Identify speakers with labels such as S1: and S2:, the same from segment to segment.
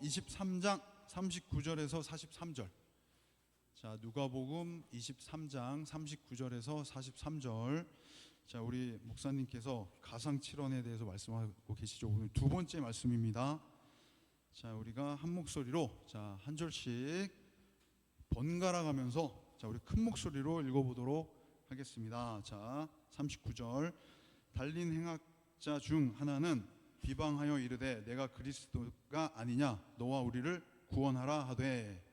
S1: 23장 39절에서 43절. 자, 누가복음 23장 39절에서 43절. 자, 우리 목사님께서 가상칠언에 대해서 말씀하고 계시죠. 오늘 두 번째 말씀입니다. 자, 우리가 한 목소리로 한 절씩 번갈아 가면서 우리 큰 목소리로 읽어보도록 하겠습니다. 자, 39절. 달린 행악자 중 하나는 비방하여 이르되 내가 그리스도가 아니냐 너와 우리를 구원하라 하되,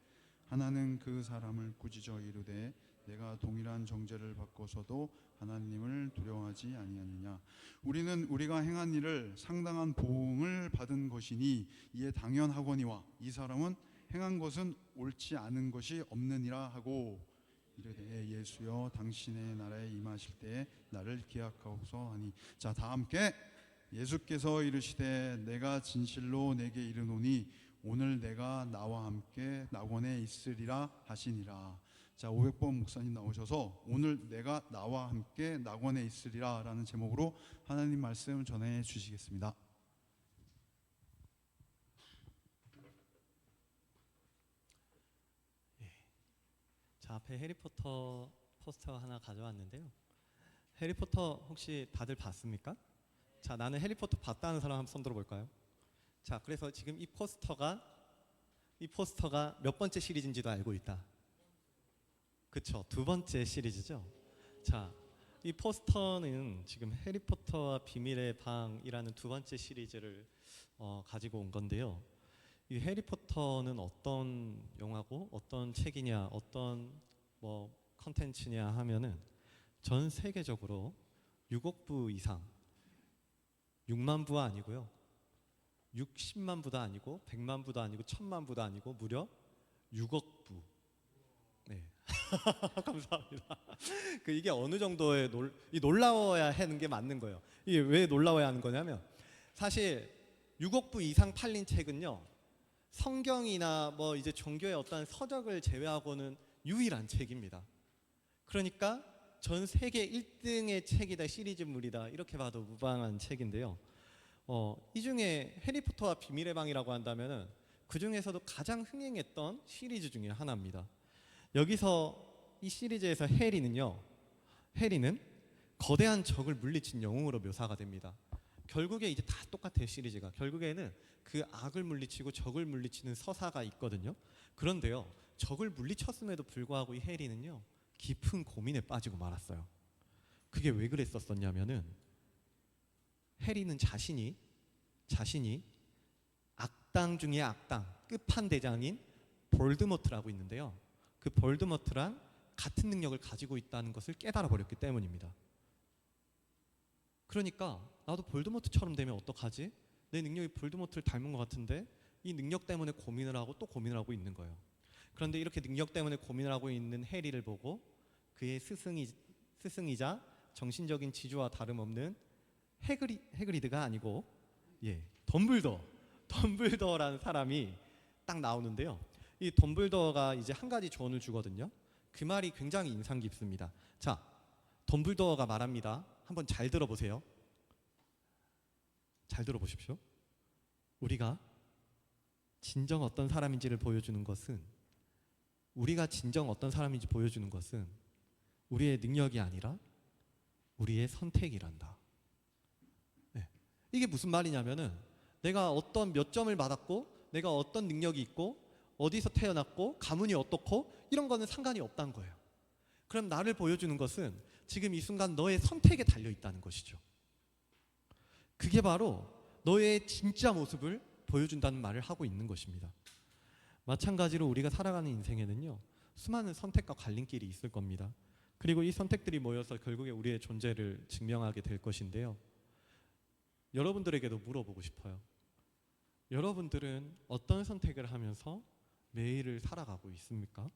S1: 하나는 그 사람을 꾸짖어 이르되 내가 동일한 정죄를 받고서도 하나님을 두려워하지 아니하느냐. 우리는 우리가 행한 일을 상당한 보응을 받은 것이니 이에 당연하거니와 이 사람은 행한 것은 옳지 않은 것이 없느니라 하고 이르되 예수여 당신의 나라에 임하실 때 나를 기억하옵소서 하니. 자, 다 함께. 예수께서 이르시되 내가 진실로 내게 이르노니 오늘 내가 나와 함께 낙원에 있으리라 하시니라. 자, 500번 목사님 나오셔서 오늘 내가 나와 함께 낙원에 있으리라 라는 제목으로 하나님 말씀 전해 주시겠습니다.
S2: 자, 앞에 해리포터 포스터 하나 가져왔는데요. 해리포터 혹시 다들 봤습니까? 자, 나는 해리포터 봤다는 사람 한번 손 들어볼까요? 자, 그래서 지금 이 포스터가 몇 번째 시리즈인지도 알고 있다. 그쵸, 두 번째 시리즈죠. 자, 이 포스터는 지금 해리포터와 비밀의 방이라는 두 번째 시리즈를 가지고 온 건데요. 이 해리포터는 어떤 영화고 어떤 책이냐, 어떤 컨텐츠냐 하면은 전 세계적으로 6억 부 이상, 6만 부가 아니고요, 60만 부도 아니고 100만 부도 아니고 1000만 부도 아니고 무려 6억 부. 네. 감사합니다. 이게 어느 정도의 놀라워야 하는 게 맞는 거예요. 이게 왜 놀라워야 하는 거냐면, 사실 6억 부 이상 팔린 책은요, 성경이나 이제 종교의 어떤 서적을 제외하고는 유일한 책입니다. 그러니까 전 세계 1등의 책이다, 시리즈물이다, 이렇게 봐도 무방한 책인데요. 이 중에 해리포터와 비밀의 방이라고 한다면은 그 중에서도 가장 흥행했던 시리즈 중에 하나입니다. 여기서 이 시리즈에서 해리는 거대한 적을 물리친 영웅으로 묘사가 됩니다. 결국에 이제 다 똑같아요, 시리즈가. 결국에는 그 악을 물리치고 적을 물리치는 서사가 있거든요. 그런데요, 적을 물리쳤음에도 불구하고 이 해리는요, 깊은 고민에 빠지고 말았어요. 그게 왜 그랬었냐면은, 해리는 자신이 악당 중에 악당, 끝판대장인 볼드모트라고 있는데요, 그 볼드모트랑 같은 능력을 가지고 있다는 것을 깨달아 버렸기 때문입니다. 그러니까 나도 볼드모트처럼 되면 어떡하지? 내 능력이 볼드모트를 닮은 것 같은데, 이 능력 때문에 고민을 하고 또 고민을 하고 있는 거예요. 그런데 이렇게 능력 때문에 고민을 하고 있는 해리를 보고 그의 스승이자 정신적인 지주와 다름없는 해그리드가 아니고 덤블더라는 사람이 딱 나오는데요. 이 덤블더가 이제 한 가지 조언을 주거든요. 그 말이 굉장히 인상 깊습니다. 자, 덤블더가 말합니다. 한번 잘 들어보세요. 잘 들어보십시오. 우리가 진정 어떤 사람인지를 보여주는 것은, 우리의 능력이 아니라 우리의 선택이란다. 네. 이게 무슨 말이냐면은, 내가 어떤 몇 점을 받았고, 내가 어떤 능력이 있고, 어디서 태어났고, 가문이 어떻고, 이런 거는 상관이 없다는 거예요. 그럼 나를 보여주는 것은 지금 이 순간 너의 선택에 달려 있다는 것이죠. 그게 바로 너의 진짜 모습을 보여준다는 말을 하고 있는 것입니다. 마찬가지로 우리가 살아가는 인생에는요, 수많은 선택과 갈림길이 있을 겁니다. 그리고 이 선택들이 모여서 결국에 우리의 존재를 증명하게 될 것인데요. 여러분들에게도 물어보고 싶어요. 여러분들은 어떤 선택을 하면서 매일을 살아가고 있습니까?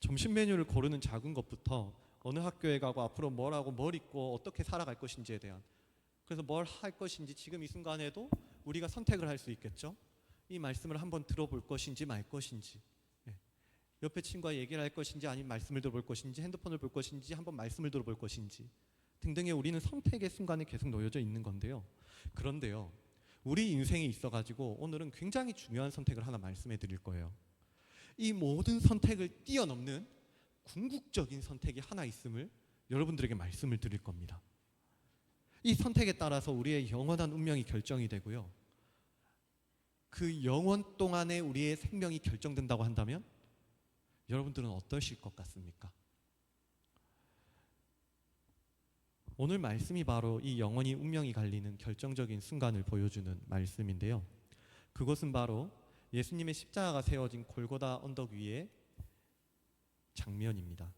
S2: 점심 메뉴를 고르는 작은 것부터 어느 학교에 가고 앞으로 뭘 하고 뭘 입고 어떻게 살아갈 것인지에 대한, 그래서 뭘 할 것인지 지금 이 순간에도 우리가 선택을 할 수 있겠죠. 이 말씀을 한번 들어볼 것인지 말 것인지, 옆에 친구와 얘기를 할 것인지, 아니면 말씀을 들어볼 것인지, 핸드폰을 볼 것인지, 한번 말씀을 들어볼 것인지 등등의 우리는 선택의 순간에 계속 놓여져 있는 건데요. 그런데요, 우리 인생에 있어가지고 오늘은 굉장히 중요한 선택을 하나 말씀해 드릴 거예요. 이 모든 선택을 뛰어넘는 궁극적인 선택이 하나 있음을 여러분들에게 말씀을 드릴 겁니다. 이 선택에 따라서 우리의 영원한 운명이 결정이 되고요. 그 영원 동안에 우리의 생명이 결정된다고 한다면 여러분들은 어떠실 것 같습니까? 오늘 말씀이 바로 이 영원히 운명이 갈리는 결정적인 순간을 보여주는 말씀인데요. 그것은 바로 예수님의 십자가가 세워진 골고다 언덕 위의 장면입니다.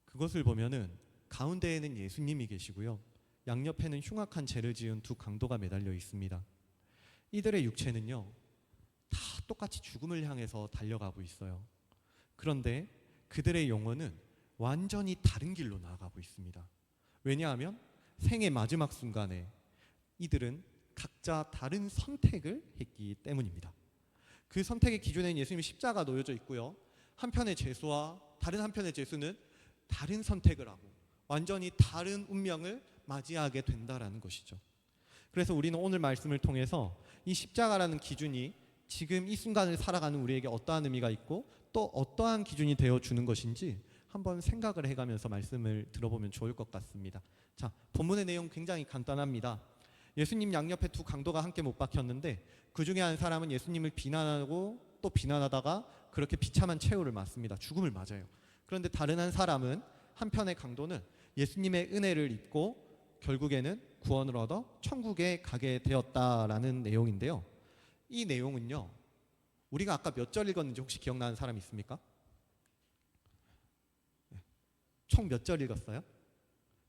S2: 그것을 보면은 가운데에는 예수님이 계시고요. 양옆에는 흉악한 죄를 지은 두 강도가 매달려 있습니다. 이들의 육체는요, 다 똑같이 죽음을 향해서 달려가고 있어요. 그런데 그들의 영혼은 완전히 다른 길로 나아가고 있습니다. 왜냐하면 생의 마지막 순간에 이들은 각자 다른 선택을 했기 때문입니다. 그 선택의 기준에는 예수님의 십자가가 놓여져 있고요. 한편의 죄수와 다른 한편의 죄수는 다른 선택을 하고 완전히 다른 운명을 맞이하게 된다라는 것이죠. 그래서 우리는 오늘 말씀을 통해서 이 십자가라는 기준이 지금 이 순간을 살아가는 우리에게 어떠한 의미가 있고 또 어떠한 기준이 되어주는 것인지 한번 생각을 해가면서 말씀을 들어보면 좋을 것 같습니다. 자, 본문의 내용 굉장히 간단합니다. 예수님 양옆에 두 강도가 함께 못 박혔는데 그 중에 한 사람은 예수님을 비난하고 또 비난하다가 그렇게 비참한 최후를 맞습니다. 죽음을 맞아요. 그런데 다른 한 사람은, 한편의 강도는 예수님의 은혜를 입고 결국에는 구원을 얻어 천국에 가게 되었다라는 내용인데요. 이 내용은요, 우리가 아까 몇 절 읽었는지 혹시 기억나는 사람 있습니까? 총 몇 절 읽었어요?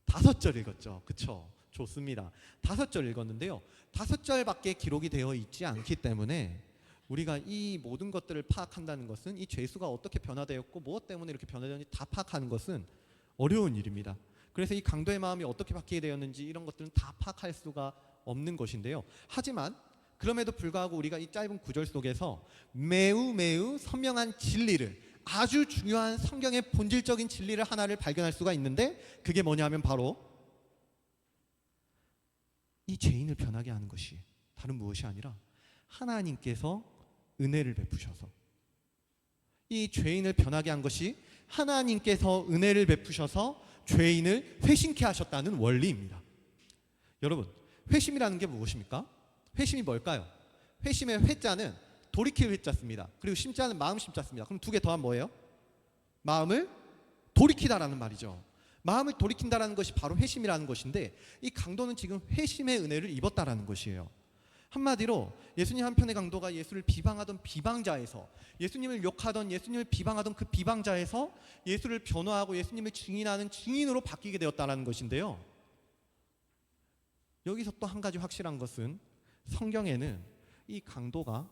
S2: 5절 읽었죠. 그쵸? 좋습니다. 5절 읽었는데요. 5절밖에 기록이 되어 있지 않기 때문에 우리가 이 모든 것들을 파악한다는 것은 이 죄수가 어떻게 변화되었고 무엇 때문에 이렇게 변화되었는지 다 파악하는 것은 어려운 일입니다. 그래서 이 강도의 마음이 어떻게 바뀌게 되었는지 이런 것들은 다 파악할 수가 없는 것인데요. 하지만 그럼에도 불구하고 우리가 이 짧은 구절 속에서 매우 선명한 진리를, 아주 중요한 성경의 본질적인 진리를 하나를 발견할 수가 있는데 그게 뭐냐 하면 바로 이 죄인을 변하게 하는 것이 다른 무엇이 아니라 하나님께서 은혜를 베푸셔서, 이 죄인을 변하게 한 것이 하나님께서 은혜를 베푸셔서 죄인을 회심케 하셨다는 원리입니다. 여러분, 회심이라는 게 무엇입니까? 회심이 뭘까요? 회심의 회자는 돌이킬 회자입니다. 그리고 심자는 마음 심자입니다. 그럼 두 개 더하면 뭐예요? 마음을 돌이키다라는 말이죠. 마음을 돌이킨다라는 것이 바로 회심이라는 것인데 이 강도는 지금 회심의 은혜를 입었다라는 것이에요. 한마디로 예수님 한편의 강도가 예수를 비방하던 비방자에서, 예수님을 욕하던, 예수님을 비방하던 그 비방자에서 예수를 변호하고 예수님을 증인하는 증인으로 바뀌게 되었다는 것인데요. 여기서 또 한 가지 확실한 것은 성경에는 이 강도가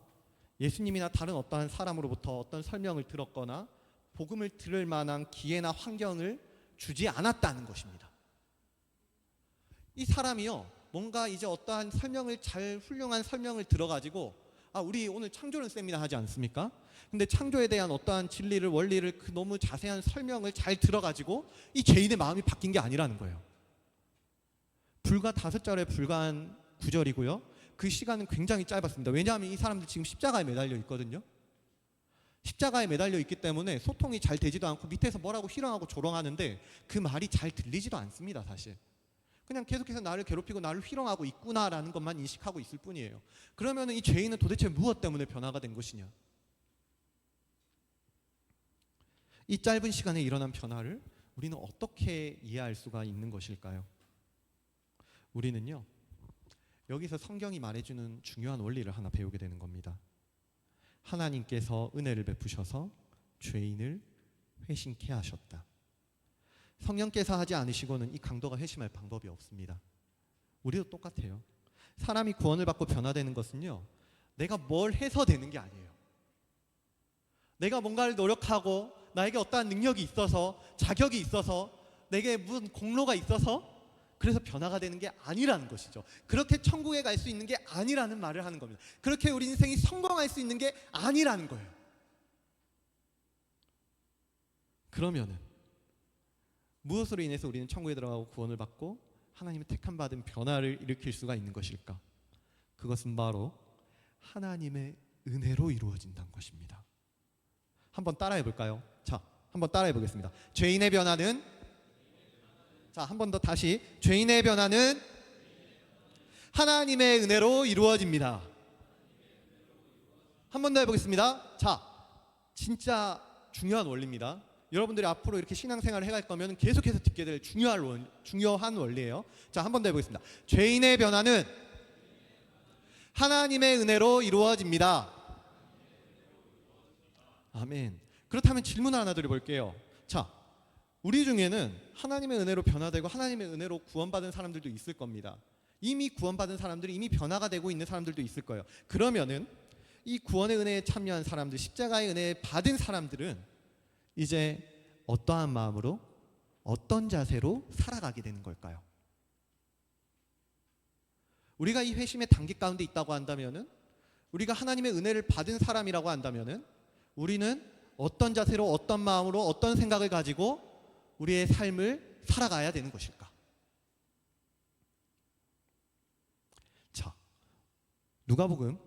S2: 예수님이나 다른 어떠한 사람으로부터 어떤 설명을 들었거나 복음을 들을 만한 기회나 환경을 주지 않았다는 것입니다. 이 사람이요, 뭔가 이제 어떠한 설명을 훌륭한 설명을 들어가지고 우리 오늘 창조론 세미나 하지 않습니까? 근데 창조에 대한 어떠한 진리를, 원리를 그 너무 자세한 설명을 잘 들어가지고 이 죄인의 마음이 바뀐 게 아니라는 거예요. 불과 5절에 불과한 구절이고요. 그 시간은 굉장히 짧았습니다. 왜냐하면 이 사람들 지금 십자가에 매달려 있거든요. 십자가에 매달려 있기 때문에 소통이 잘 되지도 않고 밑에서 뭐라고 희롱하고 조롱하는데 그 말이 잘 들리지도 않습니다. 사실 그냥 계속해서 나를 괴롭히고 나를 희롱하고 있구나라는 것만 인식하고 있을 뿐이에요. 그러면 이 죄인은 도대체 무엇 때문에 변화가 된 것이냐? 이 짧은 시간에 일어난 변화를 우리는 어떻게 이해할 수가 있는 것일까요? 우리는요, 여기서 성경이 말해주는 중요한 원리를 하나 배우게 되는 겁니다. 하나님께서 은혜를 베푸셔서 죄인을 회심케 하셨다. 성령께서 하지 않으시고는 이 강도가 회심할 방법이 없습니다. 우리도 똑같아요. 사람이 구원을 받고 변화되는 것은요, 내가 뭘 해서 되는 게 아니에요. 내가 뭔가를 노력하고 나에게 어떠한 능력이 있어서, 자격이 있어서, 내게 무슨 공로가 있어서 그래서 변화가 되는 게 아니라는 것이죠. 그렇게 천국에 갈 수 있는 게 아니라는 말을 하는 겁니다. 그렇게 우리 인생이 성공할 수 있는 게 아니라는 거예요. 그러면은 무엇으로 인해서 우리는 천국에 들어가고 구원을 받고 하나님의 택함 받은 변화를 일으킬 수가 있는 것일까? 그것은 바로 하나님의 은혜로 이루어진다는 것입니다. 한번 따라해 볼까요? 자, 한번 따라해 보겠습니다. 죄인의 변화는, 자, 한 번 더 다시, 죄인의 변화는 하나님의 은혜로 이루어집니다. 한 번 더 해보겠습니다. 자, 진짜 중요한 원리입니다. 여러분들이 앞으로 이렇게 신앙생활을 해갈 거면 계속해서 듣게 될 중요한 원리예요. 자, 한 번 더 해보겠습니다. 죄인의 변화는 하나님의 은혜로 이루어집니다. 아멘. 그렇다면 질문 하나 드려볼게요. 자, 우리 중에는 하나님의 은혜로 변화되고 하나님의 은혜로 구원받은 사람들도 있을 겁니다. 이미 구원받은 사람들이, 이미 변화가 되고 있는 사람들도 있을 거예요. 그러면은 이 구원의 은혜에 참여한 사람들, 십자가의 은혜에 받은 사람들은 이제 어떠한 마음으로, 어떤 자세로 살아가게 되는 걸까요? 우리가 이 회심의 단계 가운데 있다고 한다면은, 우리가 하나님의 은혜를 받은 사람이라고 한다면은, 우리는 어떤 자세로, 어떤 마음으로, 어떤 생각을 가지고 우리의 삶을 살아가야 되는 것일까? 자, 누가복음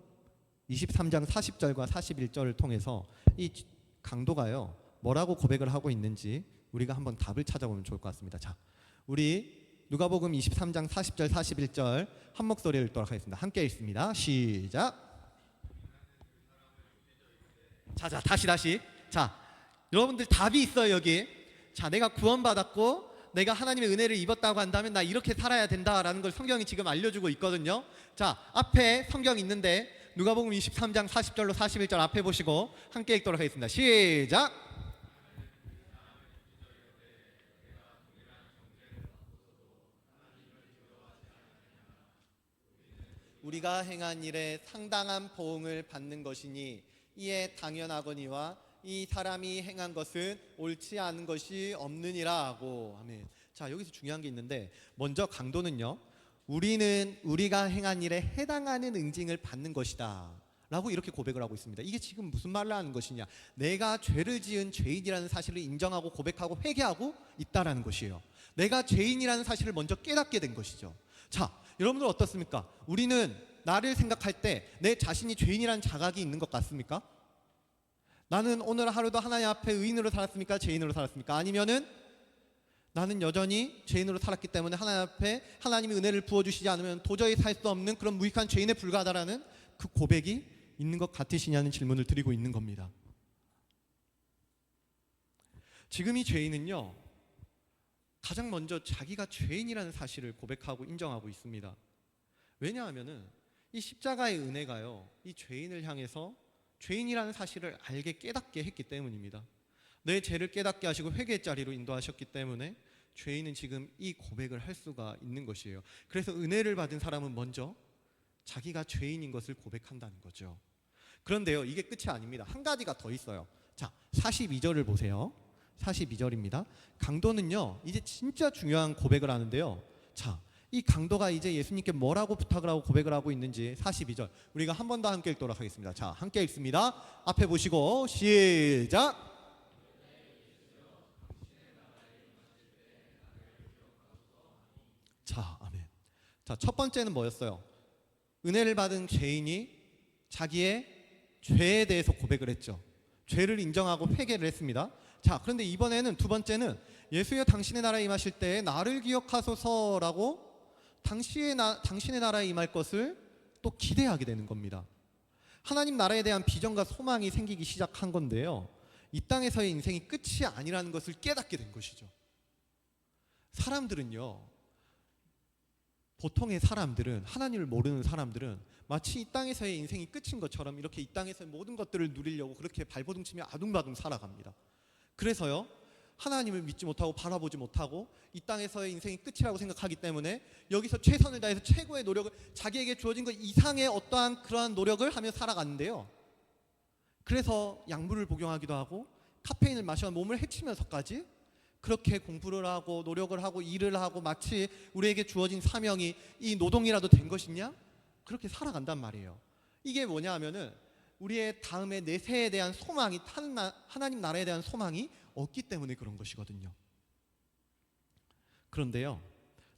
S2: 23장 40절과 41절을 통해서 이 강도가요, 뭐라고 고백을 하고 있는지 우리가 한번 답을 찾아보면 좋을 것 같습니다. 자, 우리 누가복음 23장 40절 41절 한 목소리를 읽도록 하겠습니다. 함께 읽습니다. 시작. 자, 다시. 자, 여러분들 답이 있어요, 여기. 자, 내가 구원받았고 내가 하나님의 은혜를 입었다고 한다면 나 이렇게 살아야 된다라는 걸 성경이 지금 알려주고 있거든요. 자, 앞에 성경 있는데 누가복음 23장 40절로 41절 앞에 보시고 함께 읽도록 하겠습니다. 시작. 우리가 행한 일에 상당한 보응을 받는 것이니 이에 당연하거니와 이 사람이 행한 것은 옳지 않은 것이 없느니라 하고. 아멘. 자, 여기서 중요한 게 있는데, 먼저 강도는요, 우리는 우리가 행한 일에 해당하는 응징을 받는 것이다 라고 이렇게 고백을 하고 있습니다. 이게 지금 무슨 말을 하는 것이냐, 내가 죄를 지은 죄인이라는 사실을 인정하고 고백하고 회개하고 있다라는 것이에요. 내가 죄인이라는 사실을 먼저 깨닫게 된 것이죠. 자, 여러분들 어떻습니까? 우리는 나를 생각할 때 내 자신이 죄인이라는 자각이 있는 것 같습니까? 나는 오늘 하루도 하나님 앞에 의인으로 살았습니까? 죄인으로 살았습니까? 아니면은 나는 여전히 죄인으로 살았기 때문에 하나님 앞에 하나님이 은혜를 부어주시지 않으면 도저히 살 수 없는 그런 무익한 죄인에 불과하다라는 그 고백이 있는 것 같으시냐는 질문을 드리고 있는 겁니다. 지금 이 죄인은요, 가장 먼저 자기가 죄인이라는 사실을 고백하고 인정하고 있습니다. 왜냐하면은 이 십자가의 은혜가요, 이 죄인을 향해서 죄인이라는 사실을 알게 깨닫게 했기 때문입니다. 내 죄를 깨닫게 하시고 회개의 자리로 인도하셨기 때문에 죄인은 지금 이 고백을 할 수가 있는 것이에요. 그래서 은혜를 받은 사람은 먼저 자기가 죄인인 것을 고백한다는 거죠. 그런데요, 이게 끝이 아닙니다. 한 가지가 더 있어요. 자, 42절을 보세요. 42절입니다. 강도는요, 이제 진짜 중요한 고백을 하는데요. 자, 이 강도가 이제 예수님께 뭐라고 부탁을 하고 고백을 하고 있는지 42절 우리가 한 번 더 함께 읽도록 하겠습니다. 자, 함께 읽습니다. 앞에 보시고 시작. 자, 아멘. 자, 첫 번째는 뭐였어요? 은혜를 받은 죄인이 자기의 죄에 대해서 고백을 했죠. 죄를 인정하고 회개를 했습니다. 자, 그런데 이번에는 두 번째는 예수여 당신의 나라에 임하실 때 나를 기억하소서라고 당신의 나라에 임할 것을 또 기대하게 되는 겁니다. 하나님 나라에 대한 비전과 소망이 생기기 시작한 건데요, 이 땅에서의 인생이 끝이 아니라는 것을 깨닫게 된 것이죠. 사람들은요, 보통의 사람들은, 하나님을 모르는 사람들은 마치 이 땅에서의 인생이 끝인 것처럼 이렇게 이 땅에서의 모든 것들을 누리려고 그렇게 발버둥치며 아둥바둥 살아갑니다. 그래서요, 하나님을 믿지 못하고 바라보지 못하고 이 땅에서의 인생이 끝이라고 생각하기 때문에 여기서 최선을 다해서 최고의 노력을, 자기에게 주어진 것 이상의 어떠한 그러한 노력을 하며 살아가는데요, 그래서 약물을 복용하기도 하고 카페인을 마셔 몸을 해치면서까지 그렇게 공부를 하고 노력을 하고 일을 하고 마치 우리에게 주어진 사명이 이 노동이라도 된 것이냐, 그렇게 살아간단 말이에요. 이게 뭐냐 하면은 우리의 다음에 내 세에 대한 소망이, 하나님 나라에 대한 소망이 없기 때문에 그런 것이거든요. 그런데요,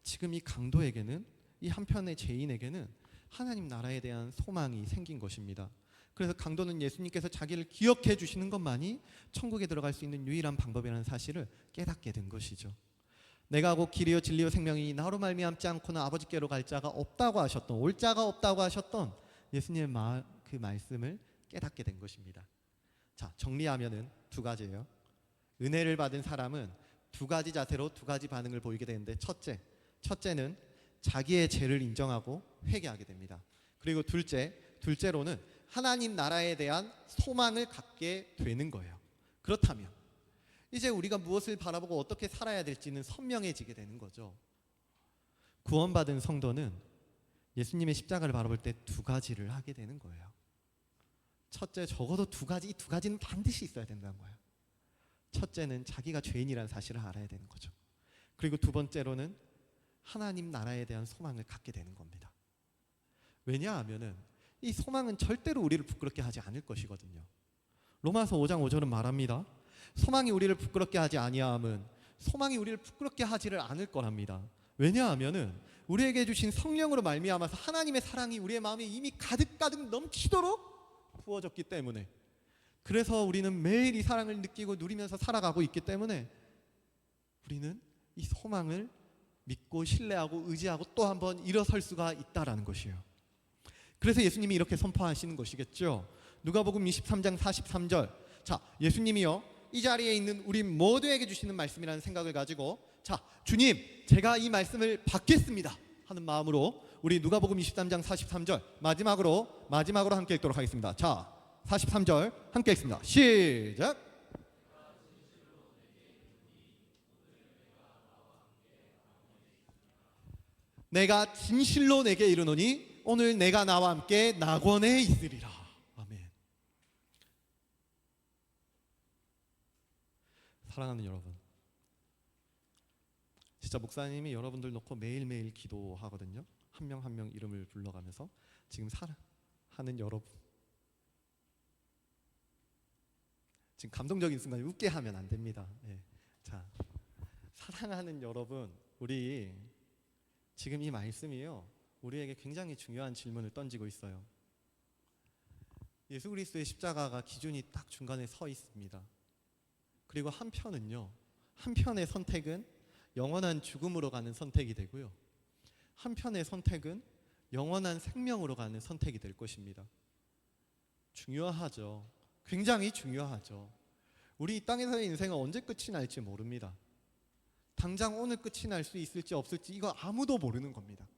S2: 지금 이 강도에게는, 이 한편의 죄인에게는 하나님 나라에 대한 소망이 생긴 것입니다. 그래서 강도는 예수님께서 자기를 기억해 주시는 것만이 천국에 들어갈 수 있는 유일한 방법이라는 사실을 깨닫게 된 것이죠. 내가 곧 길이요 진리요 생명이 나로 말미암지 않고는 아버지께로 갈 자가 없다고 하셨던, 올 자가 없다고 하셨던 예수님의 그 말씀을 깨닫게 된 것입니다. 자, 정리하면은 두 가지예요. 은혜를 받은 사람은 두 가지 자세로 두 가지 반응을 보이게 되는데, 첫째는 자기의 죄를 인정하고 회개하게 됩니다. 그리고 둘째로는 하나님 나라에 대한 소망을 갖게 되는 거예요. 그렇다면 이제 우리가 무엇을 바라보고 어떻게 살아야 될지는 선명해지게 되는 거죠. 구원받은 성도는 예수님의 십자가를 바라볼 때 두 가지를 하게 되는 거예요. 첫째, 적어도 두 가지, 이 두 가지는 반드시 있어야 된다는 거예요. 첫째는 자기가 죄인이라는 사실을 알아야 되는 거죠. 그리고 두 번째로는 하나님 나라에 대한 소망을 갖게 되는 겁니다. 왜냐하면은 이 소망은 절대로 우리를 부끄럽게 하지 않을 것이거든요. 로마서 5장 5절은 말합니다. 소망이 우리를 부끄럽게 하지 아니함은 소망이 우리를 부끄럽게 하지를 않을 거랍니다. 왜냐하면은 우리에게 주신 성령으로 말미암아서 하나님의 사랑이 우리의 마음에 이미 가득가득 넘치도록 부어졌기 때문에, 그래서 우리는 매일 이 사랑을 느끼고 누리면서 살아가고 있기 때문에 우리는 이 소망을 믿고 신뢰하고 의지하고 또 한번 일어설 수가 있다라는 것이에요. 그래서 예수님이 이렇게 선포하시는 것이겠죠. 누가복음 23장 43절. 자, 예수님이요 이 자리에 있는 우리 모두에게 주시는 말씀이라는 생각을 가지고, 자, 주님 제가 이 말씀을 받겠습니다 하는 마음으로 우리 누가복음 23장 43절 마지막으로 함께 읽도록 하겠습니다. 자, 43절 함께 읽습니다. 시작. 내가 진실로 내게 이르노니 오늘 내가 나와 함께 낙원에 있으리라. 아멘. 사랑하는 여러분, 진짜 목사님이 여러분들 놓고 매일매일 기도하거든요. 한 명 한 명 이름을 불러가면서. 지금 사랑하는 여러분, 지금 감동적인 순간에 웃게 하면 안 됩니다. 예. 자, 사랑하는 여러분, 우리 지금 이 말씀이요 우리에게 굉장히 중요한 질문을 던지고 있어요. 예수 그리스도의 십자가가 기준이 딱 중간에 서 있습니다. 그리고 한편의 선택은 영원한 죽음으로 가는 선택이 되고요, 한편의 선택은 영원한 생명으로 가는 선택이 될 것입니다. 중요하죠. 굉장히 중요하죠. 우리 이 땅에서의 인생은 언제 끝이 날지 모릅니다. 당장 오늘 끝이 날 수 있을지 없을지 이거 아무도 모르는 겁니다.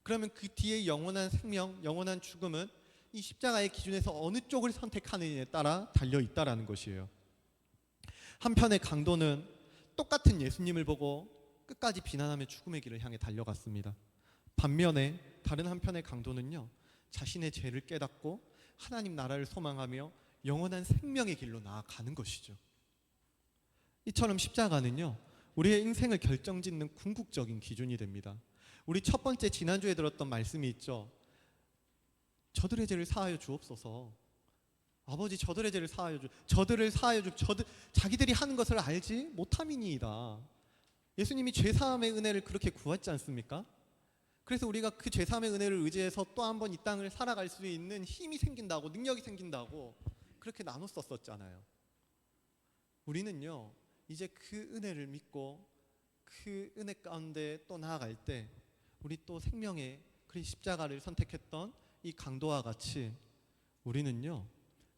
S2: 그러면 그 뒤에 영원한 생명, 영원한 죽음은 이 십자가의 기준에서 어느 쪽을 선택하느냐에 따라 달려있다라는 것이에요. 한편의 강도는 똑같은 예수님을 보고 끝까지 비난하며 죽음의 길을 향해 달려갔습니다. 반면에 다른 한편의 강도는요 자신의 죄를 깨닫고 하나님 나라를 소망하며 영원한 생명의 길로 나아가는 것이죠. 이처럼 십자가는요 우리의 인생을 결정짓는 궁극적인 기준이 됩니다. 우리 첫 번째 지난주에 들었던 말씀이 있죠. 저들의 죄를 사하여 주옵소서. 아버지 저들의 죄를 사하여 자기들이 하는 것을 알지 못함이니이다. 예수님이 죄사함의 은혜를 그렇게 구했지 않습니까? 그래서 우리가 그 죄사함의 은혜를 의지해서 또 한 번 이 땅을 살아갈 수 있는 힘이 생긴다고, 능력이 생긴다고 그렇게 나눴었잖아요. 우리는요 이제 그 은혜를 믿고 그 은혜 가운데 또 나아갈 때 우리 또 생명의 그 십자가를 선택했던 이 강도와 같이 우리는요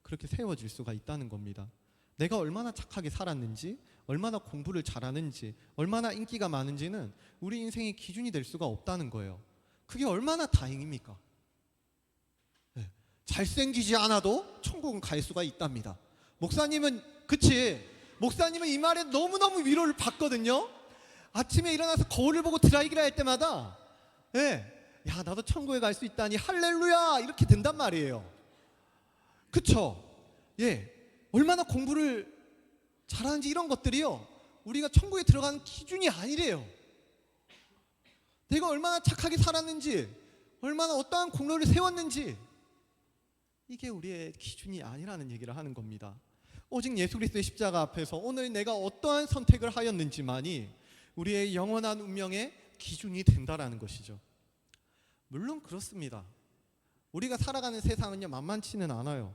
S2: 그렇게 세워질 수가 있다는 겁니다. 내가 얼마나 착하게 살았는지, 얼마나 공부를 잘하는지, 얼마나 인기가 많은지는 우리 인생의 기준이 될 수가 없다는 거예요. 그게 얼마나 다행입니까? 네. 잘생기지 않아도 천국은 갈 수가 있답니다. 목사님은 이 말에 너무너무 위로를 받거든요. 아침에 일어나서 거울을 보고 드라이기를 할 때마다 야 나도 천국에 갈 수 있다니 할렐루야 이렇게 된단 말이에요. 그쵸? 얼마나 공부를 잘하는지 이런 것들이요 우리가 천국에 들어가는 기준이 아니래요. 내가 얼마나 착하게 살았는지, 얼마나 어떠한 공로를 세웠는지 이게 우리의 기준이 아니라는 얘기를 하는 겁니다. 오직 예수 그리스도의 십자가 앞에서 오늘 내가 어떠한 선택을 하였는지만이 우리의 영원한 운명의 기준이 된다라는 것이죠. 물론 그렇습니다. 우리가 살아가는 세상은요 만만치는 않아요.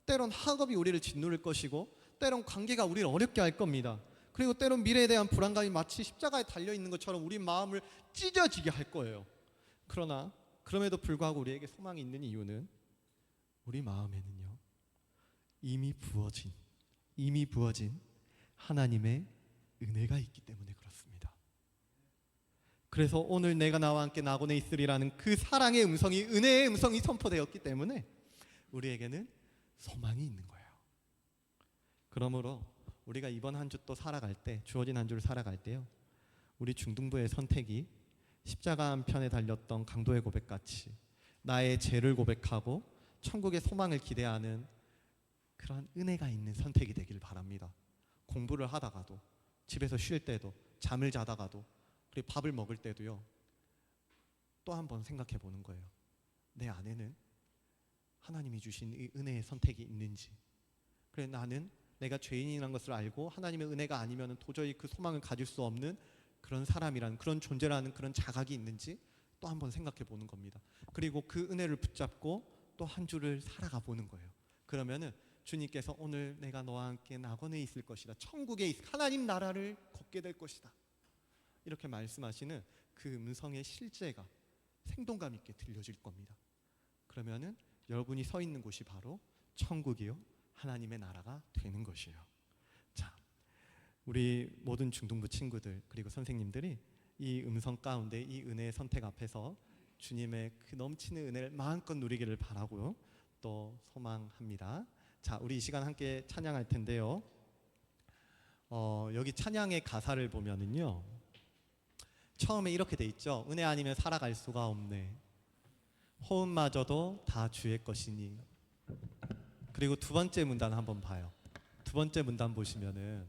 S2: 때론 학업이 우리를 짓누를 것이고, 때론 관계가 우리를 어렵게 할 겁니다. 그리고 때론 미래에 대한 불안감이 마치 십자가에 달려있는 것처럼 우리 마음을 찢어지게 할 거예요. 그러나 그럼에도 불구하고 우리에게 소망이 있는 이유는 우리 마음에는요 이미 부어진 하나님의 은혜가 있기 때문에 그렇습니다. 그래서 오늘 내가 나와 함께 낙원에 있으리라는 그 사랑의 음성이, 은혜의 음성이 선포되었기 때문에 우리에게는 소망이 있는 거예요. 그러므로 우리가 이번 한 주 또 살아갈 때, 주어진 한 주를 살아갈 때요, 우리 중등부의 선택이 십자가 한 편에 달렸던 강도의 고백같이 나의 죄를 고백하고 천국의 소망을 기대하는 그런 은혜가 있는 선택이 되기를 바랍니다. 공부를 하다가도, 집에서 쉴 때도, 잠을 자다가도, 그리고 밥을 먹을 때도요, 또 한 번 생각해 보는 거예요. 내 안에는 하나님이 주신 이 은혜의 선택이 있는지, 그래 나는 내가 죄인이라는 것을 알고 하나님의 은혜가 아니면 도저히 그 소망을 가질 수 없는 그런 사람이라는, 그런 존재라는 그런 자각이 있는지 또 한 번 생각해 보는 겁니다. 그리고 그 은혜를 붙잡고 또 한 주를 살아가 보는 거예요. 그러면은 주님께서 오늘 내가 너와 함께 낙원에 있을 것이다, 천국에 하나님 나라를 걷게 될 것이다, 이렇게 말씀하시는 그 음성의 실제가 생동감 있게 들려질 겁니다. 그러면은 여러분이 서 있는 곳이 바로 천국이요 하나님의 나라가 되는 것이에요. 자, 우리 모든 중등부 친구들 그리고 선생님들이 이 음성 가운데 이 은혜의 선택 앞에서 주님의 그 넘치는 은혜를 마음껏 누리기를 바라고요, 또 소망합니다. 자, 우리 이 시간 함께 찬양할 텐데요, 여기 찬양의 가사를 보면은요, 처음에 이렇게 돼 있죠. 은혜 아니면 살아갈 수가 없네, 호흡마저도 다 주의 것이니. 그리고 두 번째 문단 한번 봐요. 두 번째 문단 보시면은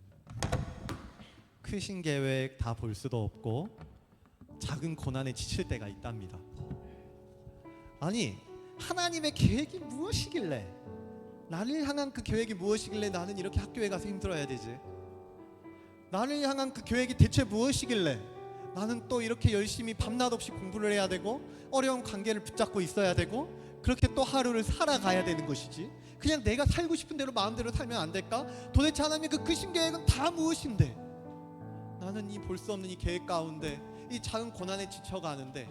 S2: 크신 계획 다 볼 수도 없고 작은 고난에 지칠 때가 있답니다. 아니, 하나님의 계획이 무엇이길래, 나를 향한 그 계획이 무엇이길래 나는 이렇게 학교에 가서 힘들어야 되지? 나를 향한 그 계획이 대체 무엇이길래 나는 또 이렇게 열심히 밤낮 없이 공부를 해야 되고 어려운 관계를 붙잡고 있어야 되고 그렇게 또 하루를 살아가야 되는 것이지? 그냥 내가 살고 싶은 대로 마음대로 살면 안 될까? 도대체 하나님의 그 크신 계획은 다 무엇인데 나는 이 볼 수 없는 이 계획 가운데 이 작은 고난에 지쳐가는데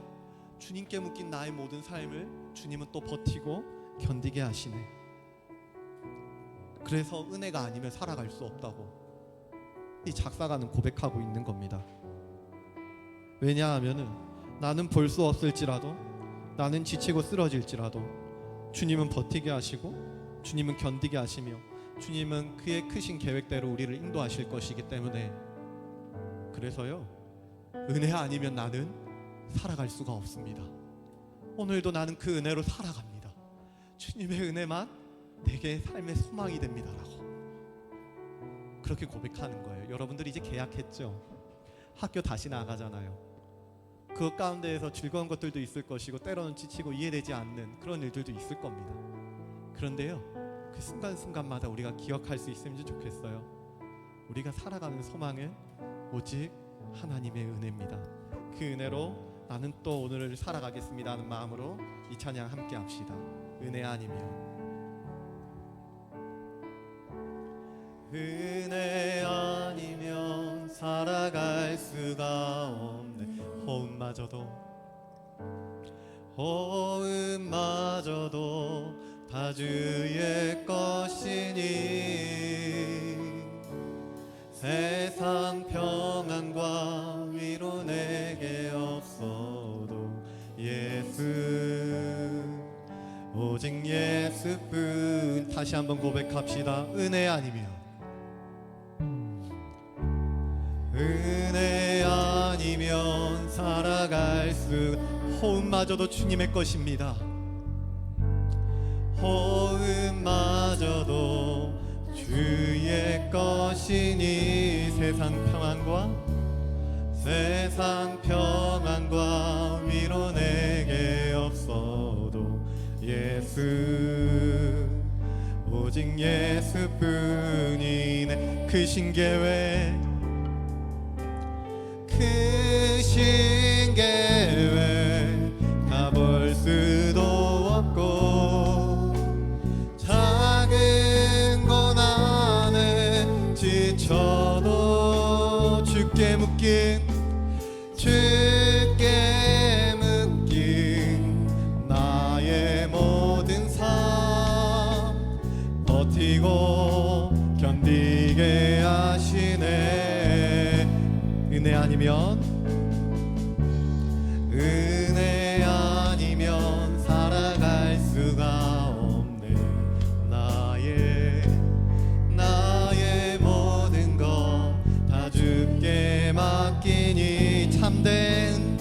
S2: 주님께 묶인 나의 모든 삶을 주님은 또 버티고 견디게 하시네. 그래서 은혜가 아니면 살아갈 수 없다고 이 작사가는 고백하고 있는 겁니다. 왜냐하면은 나는 볼 수 없을지라도, 나는 지치고 쓰러질지라도 주님은 버티게 하시고 주님은 견디게 하시며 주님은 그의 크신 계획대로 우리를 인도하실 것이기 때문에, 그래서요, 은혜 아니면 나는 살아갈 수가 없습니다. 오늘도 나는 그 은혜로 살아갑니다. 주님의 은혜만 내게 삶의 소망이 됩니다라고 그렇게 고백하는 거예요. 여러분들이 이제 계약했죠? 학교 다시 나가잖아요. 그 가운데에서 즐거운 것들도 있을 것이고 때로는 지치고 이해되지 않는 그런 일들도 있을 겁니다. 그런데요, 그 순간순간마다 우리가 기억할 수 있으면 좋겠어요. 우리가 살아가는 소망은 오직 하나님의 은혜입니다. 그 은혜로 나는 또 오늘을 살아가겠습니다 하는 마음으로 이 찬양 함께 합시다. 은혜 아니면, 은혜 아니면 살아갈 수가 없네. 호흡마저도 다 주의 것이니 세상 평안과 위로 내게 없어도 예수, 오직 예수뿐. 다시 한번 고백합시다. 은혜 아니면, 은혜 아니면 살아갈 수, 호흡마저도 주님의 것입니다. 호흡마저도 주의 것이니 세상 평안과 위로 내게 없어도 예수, 오직 예수뿐이네. 크신 계획 다 볼 수도 없고 주께 묶인 나의 모든 삶 버티고 견디게 하시네. 은혜 아니면 살아갈 수가 없네. 나의 모든 것 다 주께 맡기니 참된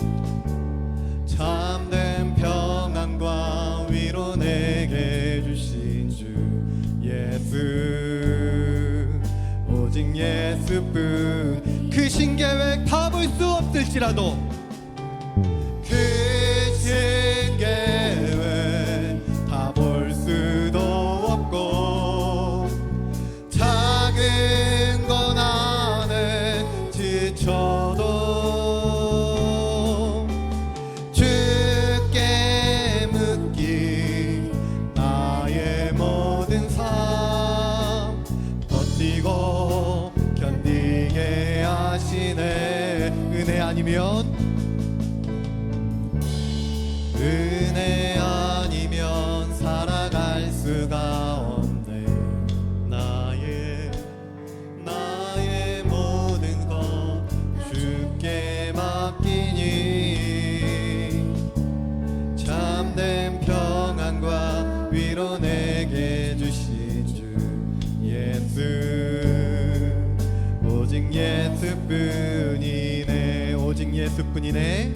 S2: 평안과 위로 내게 주신 주 예수, 오직 예수뿐. 그 신계획 다 볼 수 없을지라도 그 신계획 다 볼 수도 없고 작은 건 안에 지쳐도 주께 묶인 나의 모든 삶 버티고 견디게 하시네. 은혜 아니면 살아갈 수가 없네. 나의 모든 것 주께 맡기니 참된 평안과 위로 내게 주신 주 예수, 오직 예수뿐이네. 오직 예수뿐이네.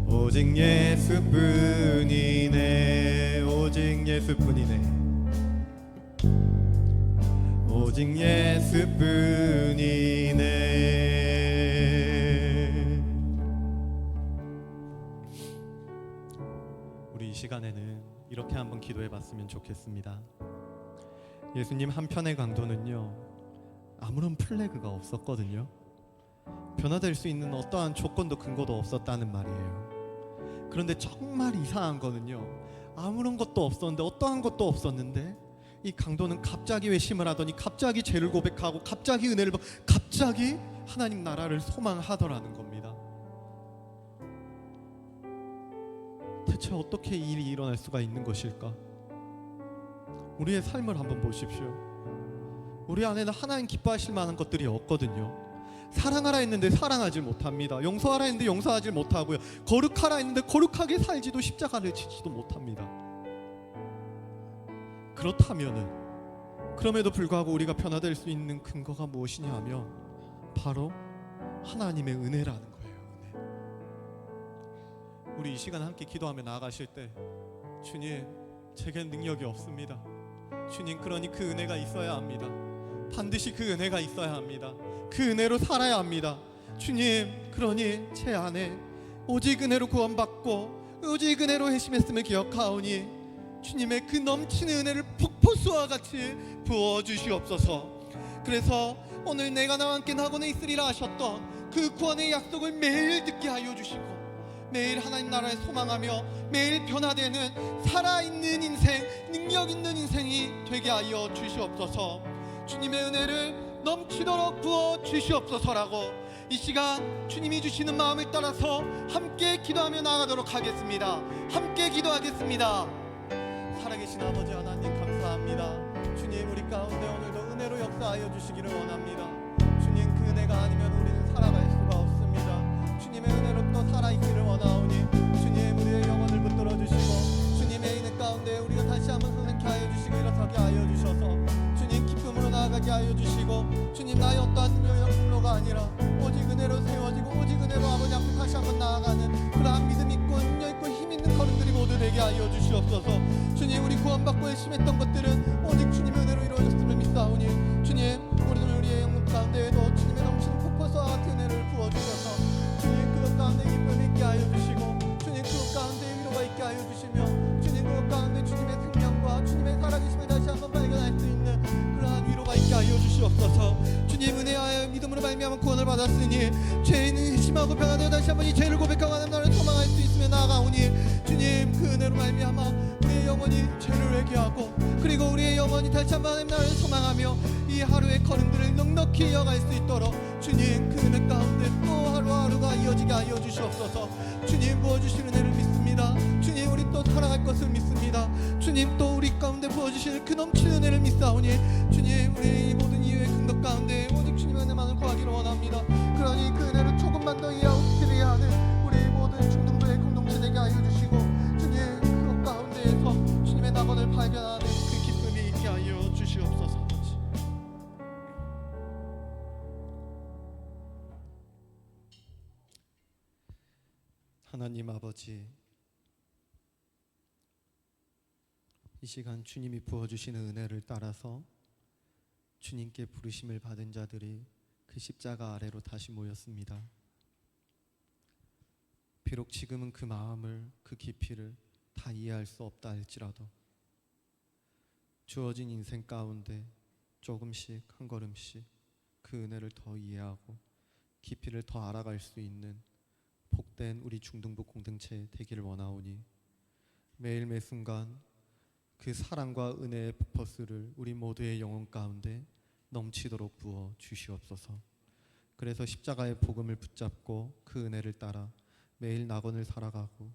S2: 오직 예수뿐이네. 오직 예수뿐이네. 오직 예수뿐이네. 우리 이 시간에는 이렇게 한번 기도해 봤으면 좋겠습니다. 예수님 한편의 강도는요, 아무런 플래그가 없었거든요. 변화될 수 있는 어떠한 조건도 근거도 없었다는 말이에요. 그런데 정말 이상한 거는요, 아무런 것도 없었는데, 어떠한 것도 없었는데 이 강도는 갑자기 회심을 하더니 갑자기 죄를 고백하고 갑자기 은혜를 받고 갑자기 하나님 나라를 소망하더라는 겁니다. 대체 어떻게 이 일이 일어날 수가 있는 것일까? 우리의 삶을 한번 보십시오. 우리 안에는 하나님 기뻐하실 만한 것들이 없거든요. 사랑하라 했는데 사랑하지 못합니다. 용서하라 했는데 용서하지 못하고요. 거룩하라 했는데 거룩하게 살지도 십자가를 지지도 못합니다. 그렇다면은, 그럼에도 불구하고 우리가 변화될 수 있는 근거가 무엇이냐 하면 바로 하나님의 은혜라는 거예요. 은혜. 우리 이 시간 함께 기도하며 나아가실 때, 주님, 제겐 능력이 없습니다. 주님, 그러니 그 은혜가 있어야 합니다. 반드시 그 은혜가 있어야 합니다. 그 은혜로 살아야 합니다. 주님, 그러니 제 안에 오직 은혜로 구원받고 오직 은혜로 회심했음을 기억하오니 주님의 그 넘치는 은혜를 폭포수와 같이 부어주시옵소서. 그래서 오늘 내가 나와 함께 나고는 있으리라 하셨던 그 구원의 약속을 매일 듣게 하여 주시고, 매일 하나님 나라에 소망하며 매일 변화되는 살아있는 인생, 능력 있는 인생이 되게 하여 주시옵소서. 주님의 은혜를 넘치도록 부어 주시옵소서라고 이 시간 주님이 주시는 마음을 따라서 함께 기도하며 나아가도록 하겠습니다. 함께 기도하겠습니다. 살아계신 아버지 하나님, 감사합니다. 주님, 우리 가운데 오늘도 은혜로 역사하여 주시기를 원합니다. 주님, 그 은혜가 아니면 우리는 살아갈 수가 없습니다. 주님의 은혜로 또 살아있기를 원하오니 주님, 우리의 영혼을 붙들어 주시고 주님의 은혜 가운데 우리가 다시 한번 선생케 하여 주시고 일어서게 하여 주셔서 주님, 기쁨으로 나아가게 하여 주시고 주님, 나의 어떠한 능력으로가 아니라 오직 은혜로 세워지고 오직 은혜로 아버지 앞에 다시 한번 나아가는 그러한 믿음 있고 능력 있고 힘 있는 걸음들이 모두 되게 하여 주시옵소서. 주님, 우리 구원받고 열심했던 것들은 오직 주님의 은혜로 이루어졌음을 믿사오니 주님, 우리는 우리의 영혼 가운데에도 주님의 넘치는 폭포수와 같은 은혜를 부어주셔서 주님, 그것 가운데 기쁨이 있게 하여 주시고 주님, 그것 가운데 위로가 있게 하여 주시며 주님, 그것 가운데 주님의 생명과 주님의 살아계심을 다시 한번 발견할 수 있는 그러한 위로가 있게 하여 주시옵소서. 주님, 은혜하여 믿음으로 말미암아 구원을 받았으니 죄인은 회심하고 변화되어 다시 한번 이 죄를 고백하고 하나님 나라를 소망할 수 있으며 나아가오니 주님, 그 은혜로 말미암아 우리의 영혼이 죄를 회개하고
S3: 그리고 우리의 영혼이 다시 한번 하나님 나라를 소망하며 이 하루의 걸음들을 넉넉히 이어갈 수 있도록 주님 그 은혜 가운데 또 하루하루가 이어지게 하여 주시옵소서. 주님 부어주신 은혜를 믿습니다. 주님 우리 또 살아갈 것을 믿습니다. 주님 또 우리 가운데 부어주실 그 넘치는 은혜를 믿사오니 주님 우리 이 모든 이유의 근덕 가운데 오직 주님의 은혜만을 구하기를 원합니다. 그러니 그 은혜를 조금만 더 이해하기 하는 우리 모든 중등부의 공동체 되게 하여 주시고 주님 그것 가운데에서 주님의 낙원을 발견하는 그 기쁨이 있게 하여 주시옵소서.
S2: 하나님 아버지, 이 시간 주님이 부어주시는 은혜를 따라서 주님께 부르심을 받은 자들이 그 십자가 아래로 다시 모였습니다. 비록 지금은 그 마음을, 그 깊이를 다 이해할 수 없다 할지라도 주어진 인생 가운데 조금씩 한 걸음씩 그 은혜를 더 이해하고 깊이를 더 알아갈 수 있는 복된 우리 중등부 공동체 되기를 원하오니 매일 매 순간 그 사랑과 은혜의 폭포수를 우리 모두의 영혼 가운데 넘치도록 부어 주시옵소서. 그래서 십자가의 복음을 붙잡고 그 은혜를 따라 매일 낙원을 살아가고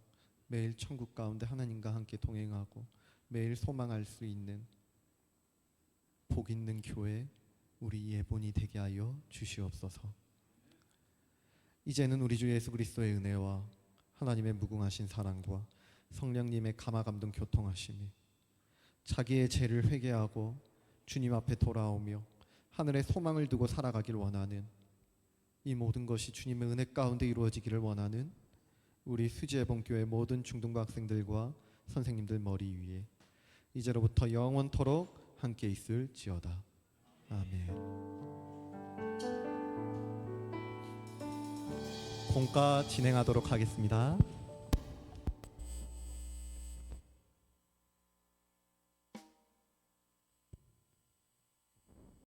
S2: 매일 천국 가운데 하나님과 함께 동행하고 매일 소망할 수 있는 복 있는 교회 우리 예본이 되게 하여 주시옵소서. 이제는 우리 주 예수 그리스도의 은혜와 하나님의 무궁하신 사랑과 성령님의 감화감동 교통하심이 자기의 죄를 회개하고 주님 앞에 돌아오며 하늘에 소망을 두고 살아가길 원하는 이 모든 것이 주님의 은혜 가운데 이루어지기를 원하는 우리 수지예봉교회 모든 중등부 학생들과 선생님들 머리 위에 이제로부터 영원토록 함께 있을지어다. 아멘. 공과 진행하도록 하겠습니다.